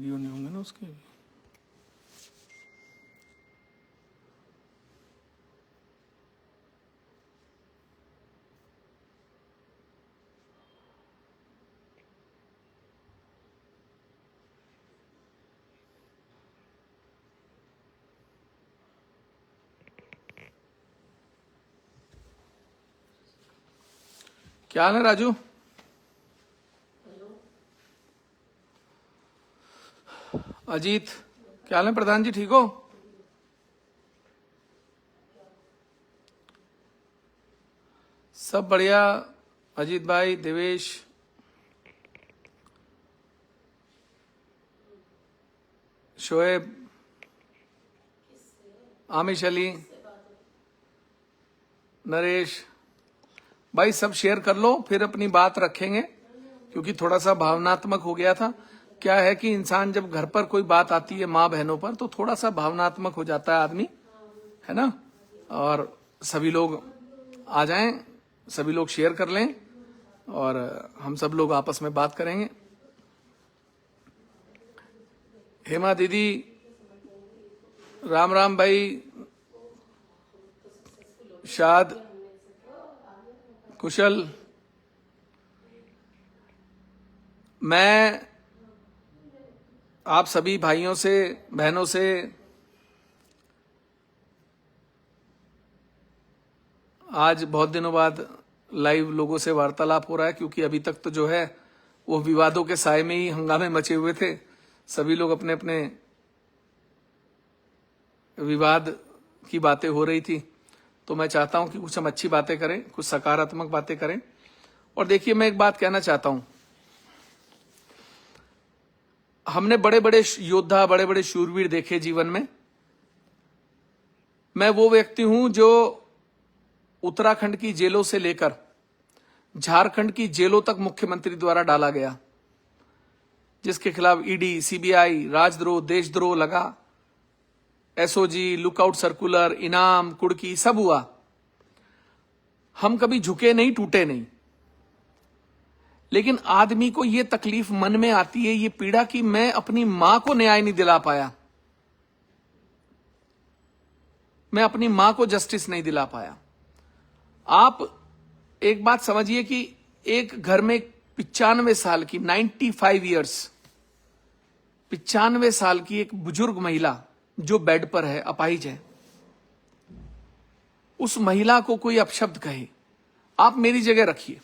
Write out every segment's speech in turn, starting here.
Video नहीं होंगे ना उसके। क्या हाल है राजू? अजीत, क्या हाल है? प्रधान जी ठीक हो? सब बढ़िया। अजीत भाई, देवेश, शोएब, आमिश अली, नरेश भाई, सब शेयर कर लो, फिर अपनी बात रखेंगे क्योंकि थोड़ा सा भावनात्मक हो गया था। क्या है कि इंसान जब घर पर कोई बात आती है माँ बहनों पर तो थोड़ा सा भावनात्मक हो जाता है आदमी, है ना। और सभी लोग आ जाएं, सभी लोग शेयर कर लें और हम सब लोग आपस में बात करेंगे। हेमा दीदी, राम राम भाई, शाद, कुशल। मैं आप सभी भाइयों से, बहनों से आज बहुत दिनों बाद लाइव लोगों से वार्तालाप हो रहा है क्योंकि अभी तक तो जो है वो विवादों के साए में ही हंगामे मचे हुए थे। सभी लोग अपने अपने विवाद की बातें हो रही थी, तो मैं चाहता हूं कि कुछ हम अच्छी बातें करें, कुछ सकारात्मक बातें करें। और देखिए, मैं एक बात कहना चाहता हूं, हमने बड़े बड़े योद्धा, बड़े बड़े शूरवीर देखे जीवन में। मैं वो व्यक्ति हूं जो उत्तराखंड की जेलों से लेकर झारखंड की जेलों तक मुख्यमंत्री द्वारा डाला गया, जिसके खिलाफ ईडी, सीबीआई, राजद्रोह, देशद्रोह लगा, एसओजी, लुकआउट सर्कुलर, इनाम, कुड़की, सब हुआ। हम कभी झुके नहीं, टूटे नहीं। लेकिन आदमी को यह तकलीफ मन में आती है, ये पीड़ा कि मैं अपनी मां को न्याय नहीं दिला पाया, मैं अपनी मां को जस्टिस नहीं दिला पाया। आप एक बात समझिए कि एक घर में 95 साल की, 95 ईयर्स, 95 साल की एक बुजुर्ग महिला जो बेड पर है, अपाहिज है, उस महिला को कोई अपशब्द कहे, आप मेरी जगह रखिए,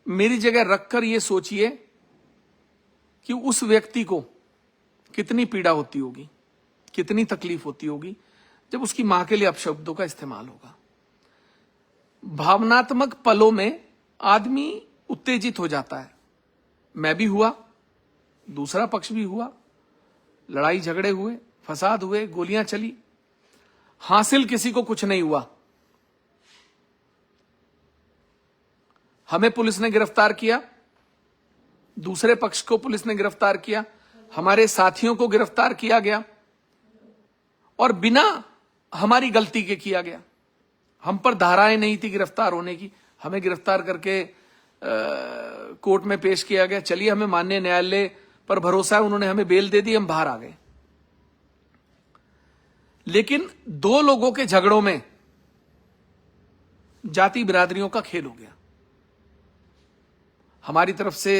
मेरी जगह रखकर यह सोचिए कि उस व्यक्ति को कितनी पीड़ा होती होगी, कितनी तकलीफ होती होगी जब उसकी मां के लिए अपशब्दों का इस्तेमाल होगा। भावनात्मक पलों में आदमी उत्तेजित हो जाता है। मैं भी हुआ, दूसरा पक्ष भी हुआ, लड़ाई झगड़े हुए, फसाद हुए, गोलियां चली, हासिल किसी को कुछ नहीं हुआ। हमें पुलिस ने गिरफ्तार किया, दूसरे पक्ष को पुलिस ने गिरफ्तार किया, हमारे साथियों को गिरफ्तार किया गया और बिना हमारी गलती के किया गया। हम पर धाराएं नहीं थी गिरफ्तार होने की, हमें गिरफ्तार करके कोर्ट में पेश किया गया। चलिए, हमें माननीय न्यायालय पर भरोसा है, उन्होंने हमें बेल दे दी, हम बाहर आ गए। लेकिन दो लोगों के झगड़ों में जाति बिरादरियों का खेल हो गया। हमारी तरफ से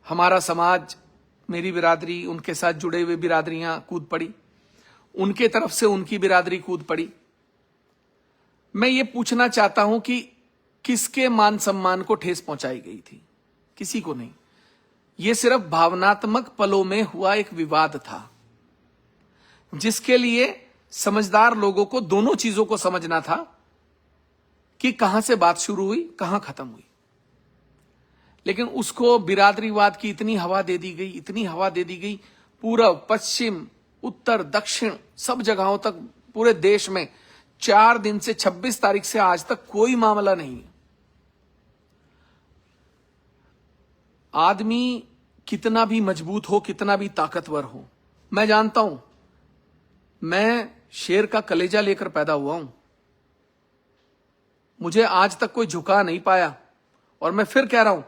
हमारा समाज, मेरी बिरादरी, उनके साथ जुड़े हुए बिरादरियां कूद पड़ी, उनके तरफ से उनकी बिरादरी कूद पड़ी। मैं ये पूछना चाहता हूं कि किसके मान सम्मान को ठेस पहुंचाई गई थी? किसी को नहीं। यह सिर्फ भावनात्मक पलों में हुआ एक विवाद था, जिसके लिए समझदार लोगों को दोनों चीजों को समझना था कि कहां से बात शुरू हुई, कहां खत्म हुई। लेकिन उसको बिरादरीवाद की इतनी हवा दे दी गई, इतनी हवा दे दी गई, पूर्व, पश्चिम, उत्तर, दक्षिण, सब जगहों तक, पूरे देश में 4 दिन से 26 तारीख से आज तक कोई मामला नहीं है। आदमी कितना भी मजबूत हो, कितना भी ताकतवर हो, मैं जानता हूं, मैं शेर का कलेजा लेकर पैदा हुआ हूं, मुझे आज तक कोई झुका नहीं पाया। और मैं फिर कह रहा हूं,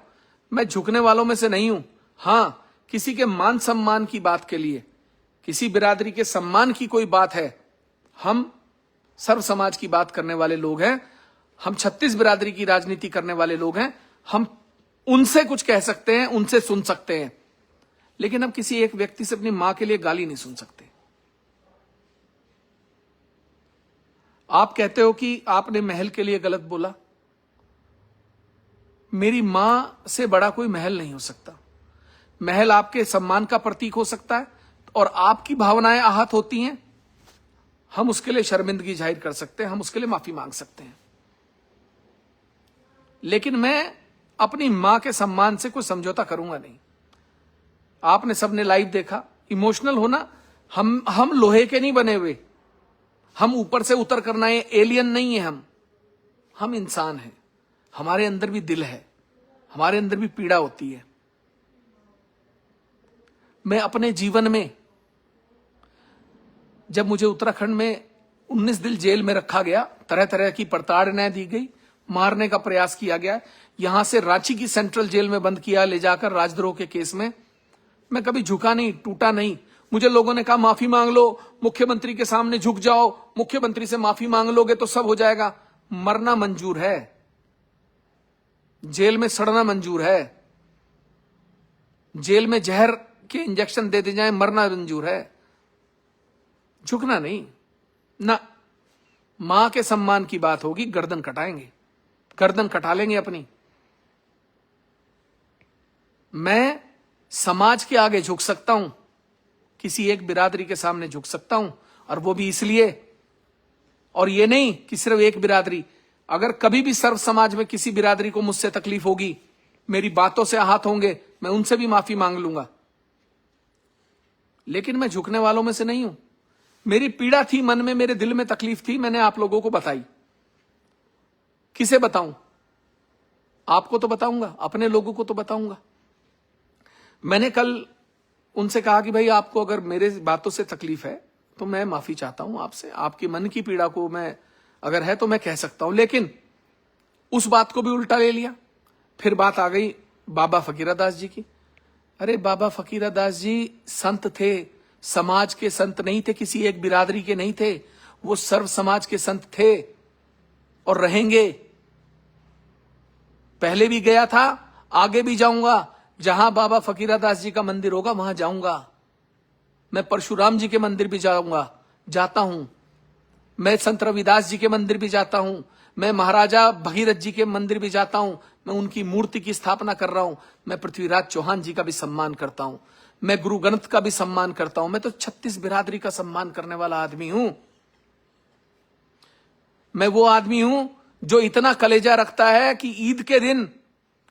मैं झुकने वालों में से नहीं हूं। हां, किसी के मान सम्मान की बात के लिए, किसी बिरादरी के सम्मान की कोई बात है, हम सर्व समाज की बात करने वाले लोग हैं, हम 36 बिरादरी की राजनीति करने वाले लोग हैं, हम उनसे कुछ कह सकते हैं, उनसे सुन सकते हैं, लेकिन हम किसी एक व्यक्ति से अपनी मां के लिए गाली नहीं सुन सकते। आप कहते हो कि आपने महल के लिए गलत बोला। मेरी मां से बड़ा कोई महल नहीं हो सकता। महल आपके सम्मान का प्रतीक हो सकता है और आपकी भावनाएं आहत होती हैं, हम उसके लिए शर्मिंदगी जाहिर कर सकते हैं, हम उसके लिए माफी मांग सकते हैं, लेकिन मैं अपनी मां के सम्मान से कोई समझौता करूंगा नहीं। आपने सबने लाइव देखा, इमोशनल होना, हम लोहे के नहीं बने हुए, हम ऊपर से उतर करना है, एलियन नहीं है हम इंसान हैं, हमारे अंदर भी दिल है, हमारे अंदर भी पीड़ा होती है। मैं अपने जीवन में, जब मुझे उत्तराखंड में 19 दिन जेल में रखा गया, तरह तरह की प्रताड़नाएं दी गई, मारने का प्रयास किया गया, यहां से रांची की सेंट्रल जेल में बंद किया ले जाकर राजद्रोह के केस में, मैं कभी झुका नहीं, टूटा नहीं। मुझे लोगों ने कहा माफी मांग लो, मुख्यमंत्री के सामने झुक जाओ, मुख्यमंत्री से माफी मांग लोगे तो सब हो जाएगा। मरना मंजूर है, जेल में सड़ना मंजूर है, जेल में जहर के इंजेक्शन दे दिए जाए, मरना मंजूर है, झुकना नहीं ना। मां के सम्मान की बात होगी, गर्दन कटाएंगे, गर्दन कटा लेंगे अपनी। मैं समाज के आगे झुक सकता हूं, किसी एक बिरादरी के सामने झुक सकता हूं, और वो भी इसलिए, और ये नहीं कि सिर्फ एक बिरादरी, अगर कभी भी सर्व समाज में किसी बिरादरी को मुझसे तकलीफ होगी, मेरी बातों से आहत होंगे, मैं उनसे भी माफी मांग लूंगा, लेकिन मैं झुकने वालों में से नहीं हूं। मेरी पीड़ा थी मन में, मेरे दिल में तकलीफ थी, मैंने आप लोगों को बताई। किसे बताऊं? आपको तो बताऊंगा, अपने लोगों को तो बताऊंगा। मैंने कल उनसे कहा कि भाई आपको अगर मेरे बातों से तकलीफ है तो मैं माफी चाहता हूं आपसे, आपकी मन की पीड़ा को मैं अगर है तो मैं कह सकता हूं, लेकिन उस बात को भी उल्टा ले लिया। फिर बात आ गई बाबा फकीरदास जी की। अरे बाबा फकीरदास जी संत थे, समाज के संत नहीं थे, किसी एक बिरादरी के नहीं थे, वो सर्व समाज के संत थे और रहेंगे। पहले भी गया था, आगे भी जाऊंगा, जहां बाबा फकीरदास जी का मंदिर होगा वहां जाऊंगा। मैं परशुराम जी के मंदिर भी जाऊंगा, जाता हूं, मैं संत रविदास जी के मंदिर भी जाता हूं, मैं महाराजा भगीरथ जी के मंदिर भी जाता हूं, मैं उनकी मूर्ति की स्थापना कर रहा हूं, मैं पृथ्वीराज चौहान जी का भी सम्मान करता हूं, मैं गुरु ग्रंथ का भी सम्मान करता हूं। मैं तो 36 बिरादरी का सम्मान करने वाला आदमी हूं। मैं वो आदमी हूं जो इतना कलेजा रखता है कि ईद के दिन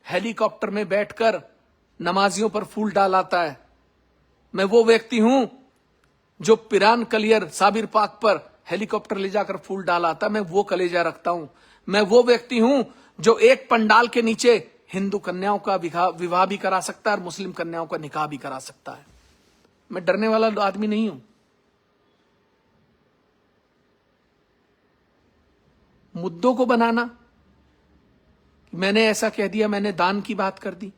हेलीकॉप्टर में बैठकर नमाजियों पर फूल डालाता है। मैं वो व्यक्ति हूं जो पिरान कलियर साबिर पाक पर हेलीकॉप्टर ले जाकर फूल डालाता, मैं वो कलेजा रखता हूं। मैं वो व्यक्ति हूं जो एक पंडाल के नीचे हिंदू कन्याओं का विवाह भी करा सकता है और मुस्लिम कन्याओं का निकाह भी करा सकता है। मैं डरने वाला आदमी नहीं हूं। मुद्दों को बनाना, मैंने ऐसा कह दिया, मैंने दान की बात कर दी,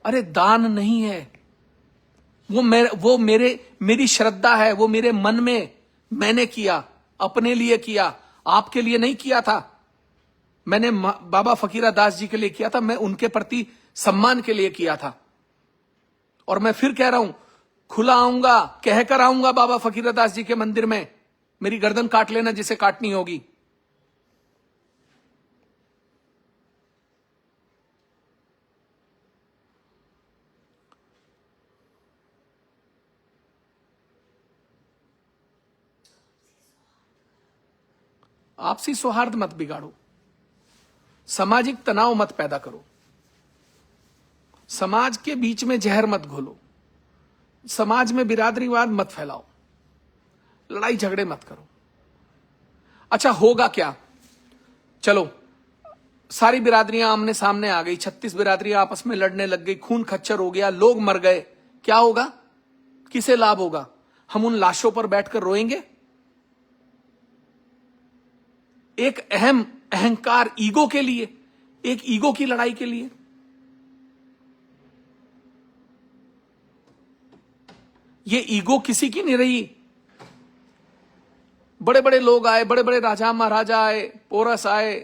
अरे दान नहीं है वो मेरी श्रद्धा है, वो मेरे मन में मैंने किया, अपने लिए किया, आपके लिए नहीं किया था। मैंने बाबा फकीरदास जी के लिए किया था, मैं उनके प्रति सम्मान के लिए किया था। और मैं फिर कह रहा हूं, खुला आऊंगा, कहकर आऊंगा बाबा फकीरदास जी के मंदिर में, मेरी गर्दन काट लेना जिसे काटनी होगी। आपसी सौहार्द मत बिगाड़ो, सामाजिक तनाव मत पैदा करो, समाज के बीच में जहर मत घोलो, समाज में बिरादरीवाद मत फैलाओ, लड़ाई झगड़े मत करो। अच्छा होगा क्या? चलो सारी बिरादरियां आमने सामने आ गई, 36 बिरादरियां आपस में लड़ने लग गई, खून खच्चर हो गया, लोग मर गए, क्या होगा? किसे लाभ होगा? हम उन लाशों पर बैठकर रोएंगे? एक अहंकार ईगो के लिए, एक ईगो की लड़ाई के लिए। ये ईगो किसी की नहीं रही। बड़े बड़े लोग आए, बड़े बड़े राजा महाराजा आए, पोरस आए,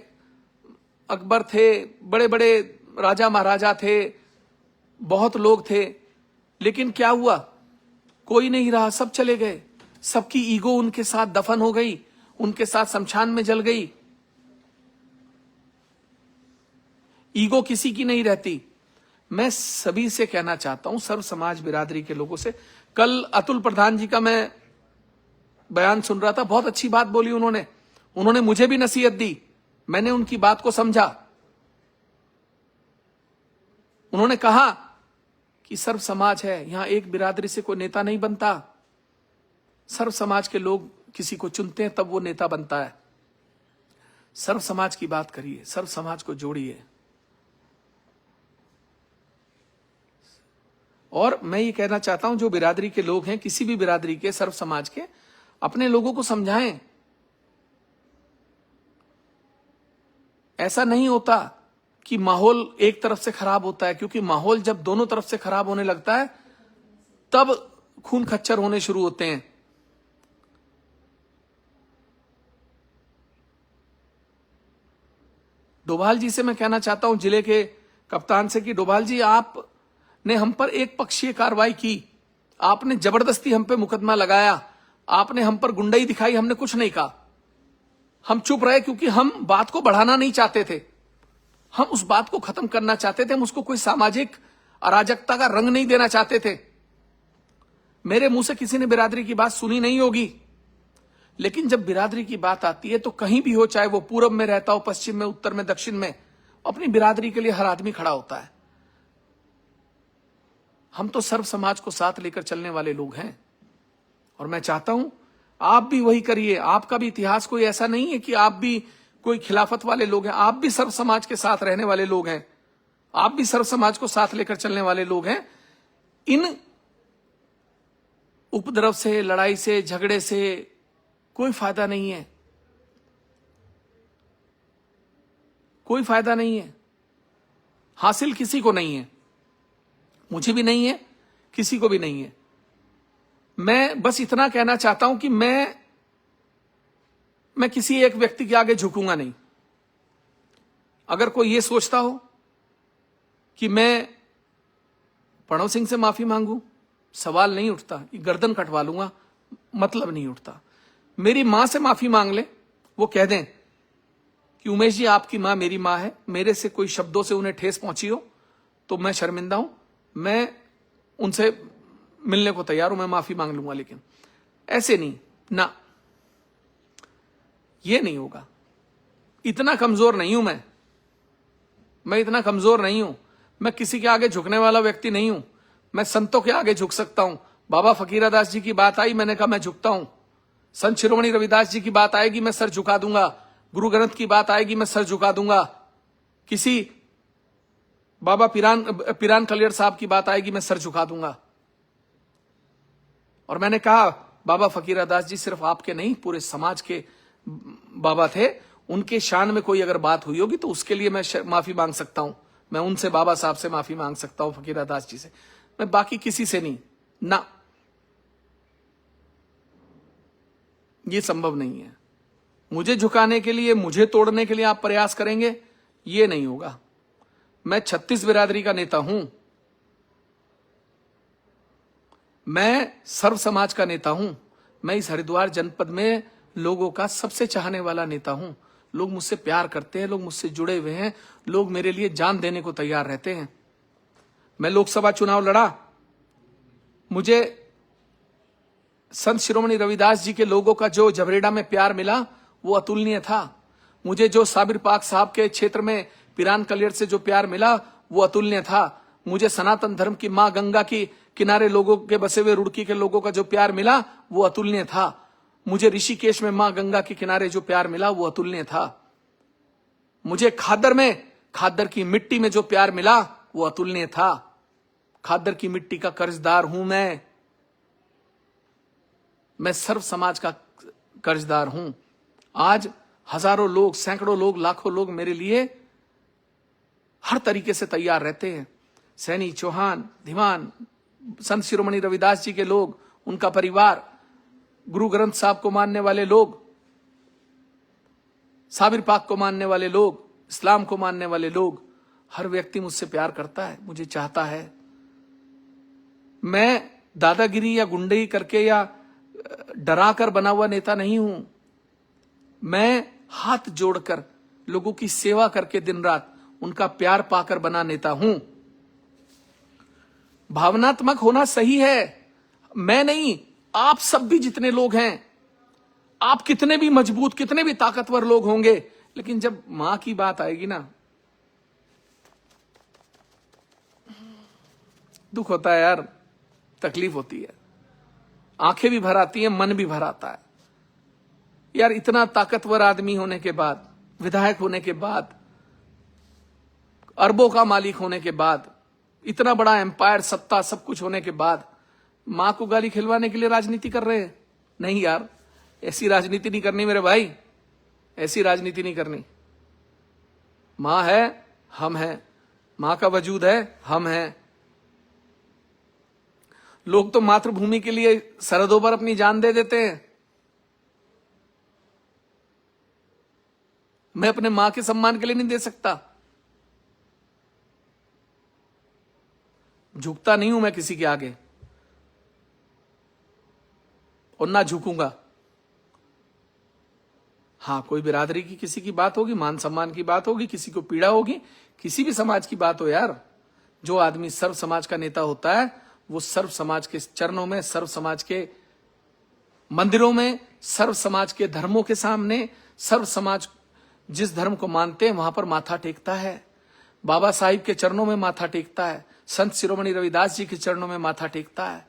अकबर थे, बड़े बड़े राजा महाराजा थे, बहुत लोग थे, लेकिन क्या हुआ? कोई नहीं रहा, सब चले गए। सबकी ईगो उनके साथ दफन हो गई, उनके साथ शमशान में जल गई। ईगो किसी की नहीं रहती। मैं सभी से कहना चाहता हूं, सर्व समाज बिरादरी के लोगों से। कल अतुल प्रधान जी का मैं बयान सुन रहा था, बहुत अच्छी बात बोली उन्होंने मुझे भी नसीहत दी, मैंने उनकी बात को समझा। उन्होंने कहा कि सर्व समाज है, यहां एक बिरादरी से कोई नेता नहीं बनता। सर्व समाज के लोग किसी को चुनते हैं, तब वो नेता बनता है। सर्व समाज की बात करिए, सर्व समाज को जोड़िए। और मैं ये कहना चाहता हूं, जो बिरादरी के लोग हैं, किसी भी बिरादरी के, सर्व समाज के, अपने लोगों को समझाएं। ऐसा नहीं होता कि माहौल एक तरफ से खराब होता है, क्योंकि माहौल जब दोनों तरफ से खराब होने लगता है तब खून खच्चर होने शुरू होते हैं। डोभाल जी से मैं कहना चाहता हूं, जिले के कप्तान से, कि डोभाल जी, आपने हम पर एक पक्षीय कार्रवाई की, आपने जबरदस्ती हम पे मुकदमा लगाया, आपने हम पर गुंडाई दिखाई, हमने कुछ नहीं कहा। हम चुप रहे क्योंकि हम बात को बढ़ाना नहीं चाहते थे, हम उस बात को खत्म करना चाहते थे, हम उसको कोई सामाजिक अराजकता का रंग नहीं देना चाहते थे। मेरे मुंह से किसी ने बिरादरी की बात सुनी नहीं होगी, लेकिन जब बिरादरी की बात आती है तो कहीं भी हो, चाहे वो पूरब में रहता हो, पश्चिम में, उत्तर में, दक्षिण में, अपनी बिरादरी के लिए हर आदमी खड़ा होता है। हम तो सर्व समाज को साथ लेकर चलने वाले लोग हैं, और मैं चाहता हूं आप भी वही करिए। आपका भी इतिहास कोई ऐसा नहीं है कि आप भी कोई खिलाफत वाले लोग हैं, आप भी सर्व समाज के साथ रहने वाले लोग हैं, आप भी सर्व समाज को साथ लेकर चलने वाले लोग हैं। इन उपद्रव से, लड़ाई से, झगड़े से कोई फायदा नहीं है, कोई फायदा नहीं है, हासिल किसी को नहीं है, मुझे भी नहीं है, किसी को भी नहीं है। मैं बस इतना कहना चाहता हूं कि मैं किसी एक व्यक्ति के आगे झुकूंगा नहीं। अगर कोई ये सोचता हो कि मैं प्रणव सिंह से माफी मांगू, सवाल नहीं उठता, ये गर्दन कटवा लूंगा, मतलब नहीं उठता। मेरी मां से माफी मांग ले, वो कह दें कि उमेश जी, आपकी मां मेरी मां है, मेरे से कोई शब्दों से उन्हें ठेस पहुंची हो तो मैं शर्मिंदा हूं, मैं उनसे मिलने को तैयार हूं, मैं माफी मांग लूंगा, लेकिन ऐसे नहीं ना, ये नहीं होगा। इतना कमजोर नहीं हूं मैं इतना कमजोर नहीं हूं, मैं किसी के आगे झुकने वाला व्यक्ति नहीं हूं। मैं संतों के आगे झुक सकता हूं। बाबा फकीरादास जी की बात आई, मैंने कहा मैं झुकता हूं। संत शिरोमणि रविदास जी की बात आएगी, मैं सर झुका दूंगा। गुरु ग्रंथ की बात आएगी, मैं सर झुका दूंगा। किसी बाबा पिरान कलियर साहब की बात आएगी, मैं सर झुका दूंगा। और मैंने कहा, बाबा फकीरादास जी सिर्फ आपके नहीं, पूरे समाज के बाबा थे, उनके शान में कोई अगर बात हुई होगी तो उसके लिए मैं माफी मांग सकता हूं। मैं उनसे, बाबा साहब से माफी मांग सकता हूं, फकीरादास जी से, मैं बाकी किसी से नहीं ना, ये संभव नहीं है। मुझे झुकाने के लिए, मुझे तोड़ने के लिए आप प्रयास करेंगे, ये नहीं होगा। मैं 36 बिरादरी का नेता हूं, मैं सर्व समाज का नेता हूं, मैं इस हरिद्वार जनपद में लोगों का सबसे चाहने वाला नेता हूं। लोग मुझसे प्यार करते हैं, लोग मुझसे जुड़े हुए हैं, लोग मेरे लिए जान देने को तैयार रहते हैं। मैं लोकसभा चुनाव लड़ा, मुझे संत शिरोमणि रविदास जी के लोगों का जो झबरेड़ा में प्यार मिला वो अतुलनीय था। मुझे जो साबिर पाक साहब के क्षेत्र में पिरान कलियर से जो प्यार मिला वो अतुलनीय था। मुझे सनातन धर्म की मां गंगा की किनारे लोगों के बसे हुए रुड़की के लोगों का जो प्यार मिला वो अतुलनीय था। मुझे ऋषिकेश में मां गंगा के किनारे जो प्यार मिला वो अतुलनीय था। मुझे खादर की मिट्टी में जो प्यार मिला वो अतुलनीय था। खादर की मिट्टी का कर्जदार हूं मैं सर्व समाज का कर्जदार हूं। आज हजारों लोग, सैकड़ों लोग, लाखों लोग मेरे लिए हर तरीके से तैयार रहते हैं। सैनी, चौहान, धीमान, संत शिरोमणि रविदास जी के लोग, उनका परिवार, गुरु ग्रंथ साहब को मानने वाले लोग, साबिर पाक को मानने वाले लोग, इस्लाम को मानने वाले लोग, हर व्यक्ति मुझसे प्यार करता है, मुझे चाहता है। मैं दादागिरी या गुंडई करके या डरा कर बना हुआ नेता नहीं हूं। मैं हाथ जोड़कर लोगों की सेवा करके दिन रात उनका प्यार पाकर बना नेता हूं। भावनात्मक होना सही है, मैं नहीं, आप सब भी जितने लोग हैं, आप कितने भी मजबूत, कितने भी ताकतवर लोग होंगे, लेकिन जब मां की बात आएगी ना, दुख होता है यार, तकलीफ होती है, आंखें भी भर आती हैं, मन भी भर आता है यार। इतना ताकतवर आदमी होने के बाद, विधायक होने के बाद, अरबों का मालिक होने के बाद, इतना बड़ा एम्पायर, सत्ता, सब कुछ होने के बाद, मां को गाली खिलवाने के लिए राजनीति कर रहे हैं? नहीं यार, ऐसी राजनीति नहीं करनी मेरे भाई, ऐसी राजनीति नहीं करनी। मां है, हम हैं, मां का वजूद है, हम हैं। लोग तो मातृभूमि के लिए सरहदों पर अपनी जान दे देते हैं। मैं अपने मां के सम्मान के लिए नहीं दे सकता। झुकता नहीं हूं मैं किसी के आगे, और ना झुकूंगा। हां, कोई बिरादरी की किसी की बात होगी, मान सम्मान की बात होगी, किसी को पीड़ा होगी, किसी भी समाज की बात हो यार, जो आदमी सर्व समाज का नेता होता है, वो सर्व समाज के चरणों में, सर्व समाज के मंदिरों में, सर्व समाज के धर्मों के सामने, सर्व समाज जिस धर्म को मानते हैं वहां पर माथा टेकता है। बाबा साहिब के चरणों में माथा टेकता है, संत शिरोमणि रविदास जी के चरणों में माथा टेकता है,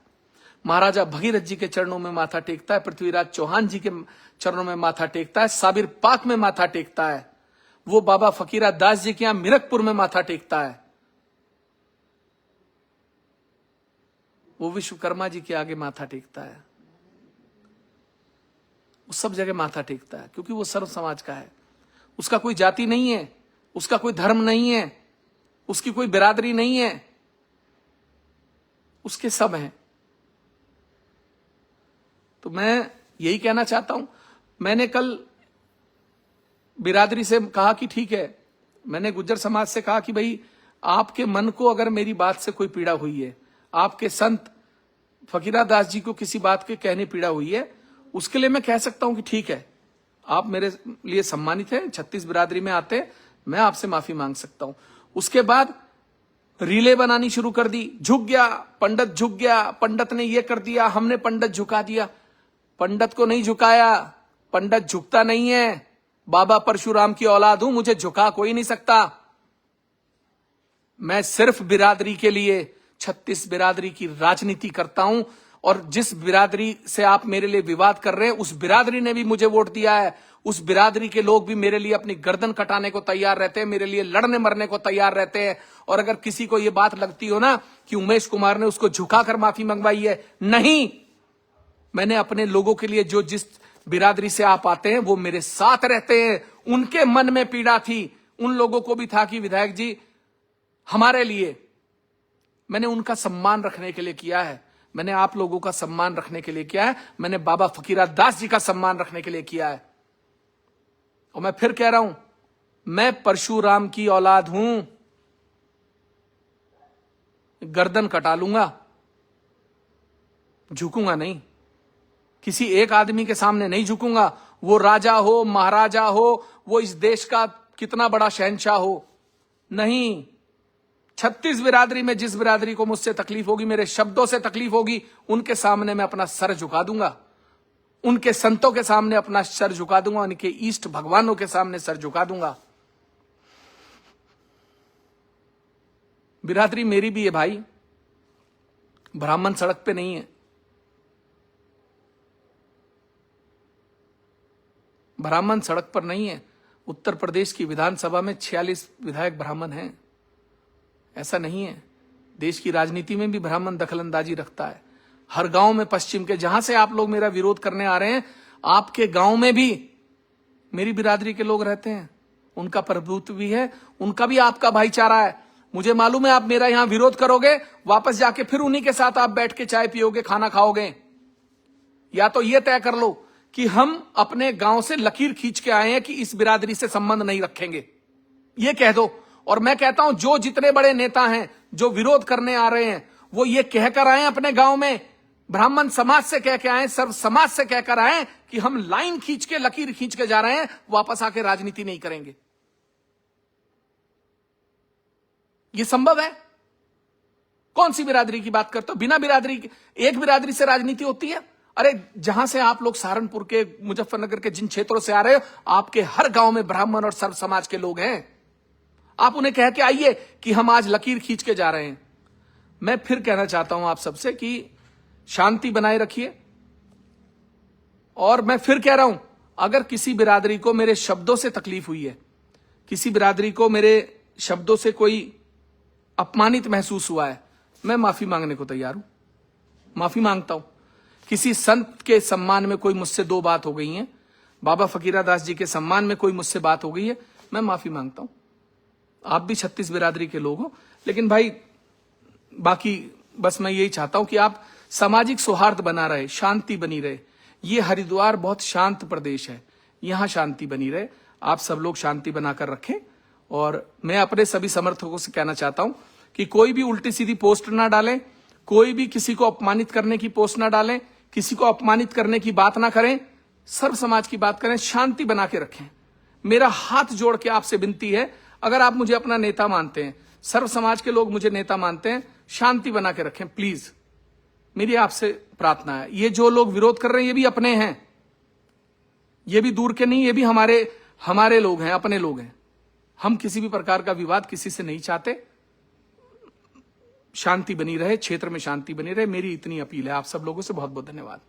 महाराजा भगीरथ जी के चरणों में माथा टेकता है, पृथ्वीराज चौहान जी के चरणों में माथा टेकता है, साबिर पाक में माथा टेकता है, वो बाबा फकीरा दास जी के यहां मिरकपुर में माथा टेकता है, वो विश्वकर्मा जी के आगे माथा टेकता है, वो सब जगह माथा टेकता है, क्योंकि वो सर्व समाज का है। उसका कोई जाति नहीं है, उसका कोई धर्म नहीं है, उसकी कोई बिरादरी नहीं है, उसके सब हैं। तो मैं यही कहना चाहता हूं। मैंने कल बिरादरी से कहा कि ठीक है, मैंने गुज्जर समाज से कहा कि भाई आपके मन को अगर मेरी बात से कोई पीड़ा हुई है, आपके संत फकीरा दास जी को किसी बात के कहने पीड़ा हुई है, उसके लिए मैं कह सकता हूं कि ठीक है, आप मेरे लिए सम्मानित हैं, 36 बिरादरी में आते, मैं आपसे माफी मांग सकता हूं। उसके बाद रीले बनानी शुरू कर दी, झुक गया पंडित, झुक गया पंडित ने ये कर दिया, हमने पंडित झुका दिया। पंडित को नहीं झुकाया, पंडित झुकता नहीं है। बाबा परशुराम की औलाद हूं, मुझे झुका कोई नहीं सकता। मैं सिर्फ बिरादरी के लिए 36 बिरादरी की राजनीति करता हूं, और जिस बिरादरी से आप मेरे लिए विवाद कर रहे हैं, उस बिरादरी ने भी मुझे वोट दिया है। उस बिरादरी के लोग भी मेरे लिए अपनी गर्दन कटाने को तैयार रहते हैं, मेरे लिए लड़ने मरने को तैयार रहते हैं। और अगर किसी को यह बात लगती हो ना कि उमेश कुमार ने उसको झुकाकर माफी मंगवाई है, नहीं, मैंने अपने लोगों के लिए, जो जिस बिरादरी से आप आते हैं वो मेरे साथ रहते हैं, उनके मन में पीड़ा थी, उन लोगों को भी था कि विधायक जी हमारे लिए, मैंने उनका सम्मान रखने के लिए किया है, मैंने आप लोगों का सम्मान रखने के लिए किया है, मैंने बाबा फकीरा दास जी का सम्मान रखने के लिए किया है। और मैं फिर कह रहा हूं, मैं परशुराम की औलाद हूं, गर्दन कटा लूंगा, झुकूंगा नहीं, किसी एक आदमी के सामने नहीं झुकूंगा, वो राजा हो, महाराजा हो, वो इस देश का कितना बड़ा शहंशाह हो, नहीं। 36 बिरादरी में जिस बिरादरी को मुझसे तकलीफ होगी, मेरे शब्दों से तकलीफ होगी, उनके सामने मैं अपना सर झुका दूंगा, उनके संतों के सामने अपना सर झुका दूंगा, उनके इष्ट भगवानों के सामने सर झुका दूंगा। बिरादरी मेरी भी है भाई, ब्राह्मण सड़क पे नहीं है, ब्राह्मण सड़क पर नहीं है। उत्तर प्रदेश की विधानसभा में 46 विधायक ब्राह्मण हैं, ऐसा नहीं है। देश की राजनीति में भी ब्राह्मण दखलंदाजी रखता है। हर गांव में, पश्चिम के जहां से आप लोग मेरा विरोध करने आ रहे हैं, आपके गांव में भी मेरी बिरादरी के लोग रहते हैं, उनका प्रभुत्व भी है, उनका भी आपका भाईचारा है। मुझे मालूम है आप मेरा यहां विरोध करोगे, वापस जाके फिर उन्हीं के साथ आप बैठ के चाय पियोगे, खाना खाओगे। या तो यह तय कर लो कि हम अपने गांव से लकीर खींच के आए हैं कि इस बिरादरी से संबंध नहीं रखेंगे, यह कह दो। और मैं कहता हूं जो जितने बड़े नेता हैं जो विरोध करने आ रहे हैं, वो ये कहकर आए अपने गांव में, ब्राह्मण समाज से कह के आए, सर्व समाज से कहकर आए कि हम लाइन खींच के, लकीर खींच के जा रहे हैं, वापस आके राजनीति नहीं करेंगे। यह संभव है? कौन सी बिरादरी की बात करते हो? बिना बिरादरी की एक बिरादरी से राजनीति होती है? अरे जहां से आप लोग सहारनपुर के, मुजफ्फरनगर के जिन क्षेत्रों से आ रहे हो, आपके हर गांव में ब्राह्मण और सर्व समाज के लोग हैं। आप उन्हें कह के आइए कि हम आज लकीर खींच के जा रहे हैं। मैं फिर कहना चाहता हूं आप सबसे कि शांति बनाए रखिए। और मैं फिर कह रहा हूं, अगर किसी बिरादरी को मेरे शब्दों से तकलीफ हुई है, किसी बिरादरी को मेरे शब्दों से कोई अपमानित महसूस हुआ है, मैं माफी मांगने को तैयार हूं, माफी मांगता हूं। किसी संत के सम्मान में कोई मुझसे दो बात हो गई है, बाबा फकीरा दास जी के सम्मान में कोई मुझसे बात हो गई है, मैं माफी मांगता हूं। आप भी 36 बिरादरी के लोग हो, लेकिन भाई बाकी बस मैं यही चाहता हूं कि आप सामाजिक सौहार्द बना रहे, शांति बनी रहे। ये हरिद्वार बहुत शांत प्रदेश है, यहां शांति बनी रहे। आप सब लोग शांति बनाकर रखें। और मैं अपने सभी समर्थकों से कहना चाहता हूं कि कोई भी उल्टी सीधी पोस्ट ना डालें, कोई भी किसी को अपमानित करने की पोस्ट ना डालें, किसी को अपमानित करने की बात ना करें, सर्व समाज की बात करें, शांति बना के रखें। मेरा हाथ जोड़ के आपसे विनती है, अगर आप मुझे अपना नेता मानते हैं, सर्व समाज के लोग मुझे नेता मानते हैं, शांति बना के रखें प्लीज। मेरी आपसे प्रार्थना है। ये जो लोग विरोध कर रहे हैं ये भी अपने हैं, ये भी दूर के नहीं, ये भी हमारे लोग हैं, अपने लोग हैं। हम किसी भी प्रकार का विवाद किसी से नहीं चाहते। शांति बनी रहे, क्षेत्र में शांति बनी रहे, मेरी इतनी अपील है। आप सब लोगों से बहुत बहुत धन्यवाद।